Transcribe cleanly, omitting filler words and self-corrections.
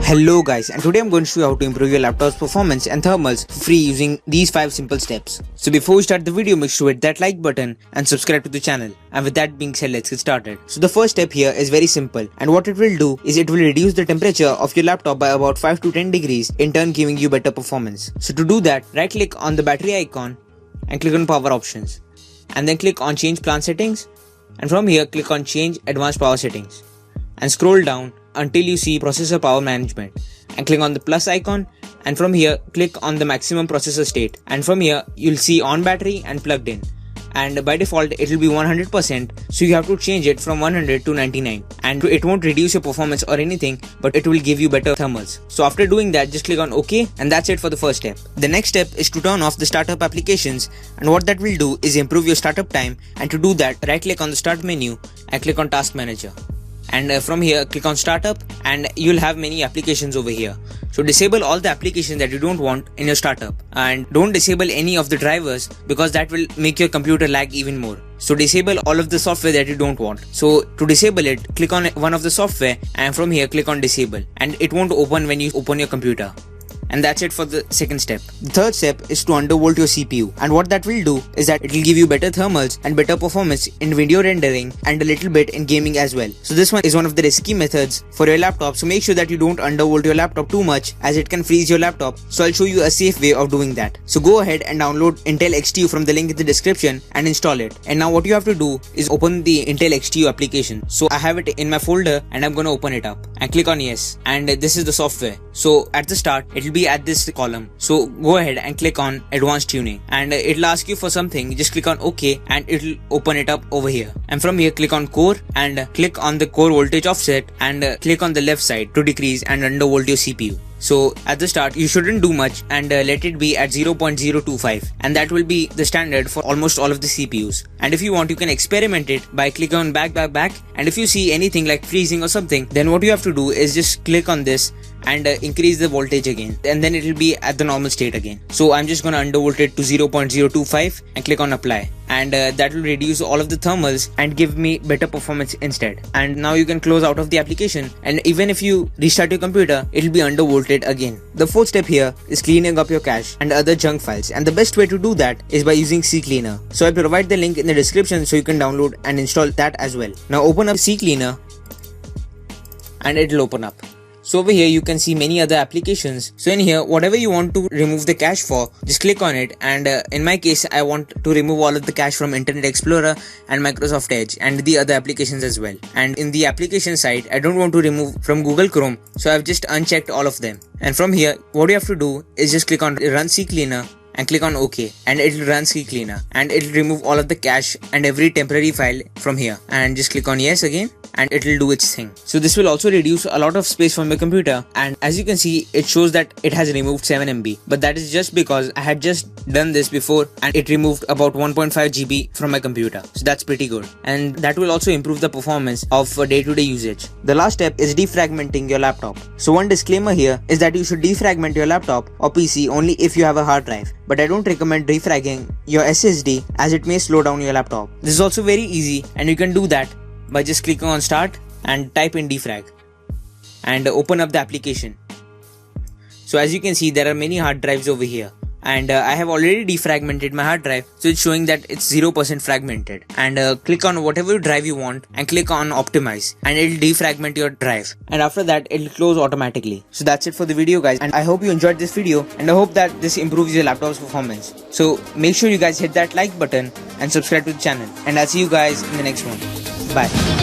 Hello guys, and today I'm going to show you how to improve your laptop's performance and thermals for free using these 5 simple steps. So before we start the video, make sure to hit that like button and subscribe to the channel. And with that being said, let's get started. So the first step here is very simple, and what it will do is it will reduce the temperature of your laptop by about 5 to 10 degrees, in turn giving you better performance. So to do that, right click on the battery icon and click on power options, and then click on change plant settings, and from here click on change advanced power settings and scroll down until you see processor power management, and click on the plus icon, and from here click on the maximum processor state, and from here you'll see on battery and plugged in, and by default it will be 100%, so you have to change it from 100 to 99, and it won't reduce your performance or anything, but it will give you better thermals. So after doing that, just click on OK, and that's it for the first step. The next step is to turn off the startup applications, and what that will do is improve your startup time. And to do that, right click on the start menu and click on task manager, and from here click on startup, and you'll have many applications over here. So disable all the applications that you don't want in your startup, and don't disable any of the drivers because that will make your computer lag even more. So disable all of the software that you don't want. So to disable it, click on one of the software, and from here click on disable, and it won't open when you open your computer. And that's it for the second step. The third step is to undervolt your CPU, and what that will do is that it will give you better thermals and better performance in video rendering and a little bit in gaming as well. So this one is one of the risky methods for your laptop, so make sure that you don't undervolt your laptop too much, as it can freeze your laptop. So I'll show you a safe way of doing that. So go ahead and download Intel XTU from the link in the description and install it. And now what you have to do is open the Intel XTU application. So I have it in my folder, and I'm going to open it up and click on yes, and this is the software. So at the start it will be at this column, so go ahead and click on advanced tuning, and it'll ask you for something. Just click on OK, and it'll open it up over here, and from here click on core and click on the core voltage offset, and click on the left side to decrease and undervolt your CPU. So at the start you shouldn't do much, and let it be at 0.025, and that will be the standard for almost all of the CPUs. And if you want, you can experiment it by clicking on back, and if you see anything like freezing or something, then what you have to do is just click on this and increase the voltage again, and then it will be at the normal state again. So I'm just gonna undervolt it to 0.025 and click on apply, and that will reduce all of the thermals and give me better performance instead. And now you can close out of the application, and even if you restart your computer, it will be undervolted again. The fourth step here is cleaning up your cache and other junk files, and the best way to do that is by using CCleaner. So I'll provide the link in the description so you can download and install that as well. Now open up CCleaner, and it'll open up. So over here you can see many other applications. So in here, whatever you want to remove the cache for, just click on it, and in my case I want to remove all of the cache from Internet Explorer and Microsoft Edge and the other applications as well. And in the application side, I don't want to remove from Google Chrome, so I've just unchecked all of them. And from here, what you have to do is just click on run CCleaner and click on OK, and it'll run CCleaner, and it'll remove all of the cache and every temporary file from here, and just click on yes again, and it'll do its thing. So this will also reduce a lot of space from your computer, and as you can see, it shows that it has removed 7 MB, but that is just because I had just done this before and it removed about 1.5 GB from my computer. So that's pretty good, and that will also improve the performance of day-to-day usage. The last step is defragmenting your laptop. So one disclaimer here is that you should defragment your laptop or PC only if you have a hard drive, but I don't recommend defragging your SSD as it may slow down your laptop. This is also very easy, and you can do that by just clicking on start and type in defrag and open up the application. So as you can see, there are many hard drives over here, and I have already defragmented my hard drive, so it's showing that it's 0% fragmented. And click on whatever drive you want and click on optimize, and it'll defragment your drive, and after that it'll close automatically. So that's it for the video guys, and I hope you enjoyed this video, and I hope that this improves your laptop's performance. So make sure you guys hit that like button and subscribe to the channel, and I'll see you guys in the next one. Bye.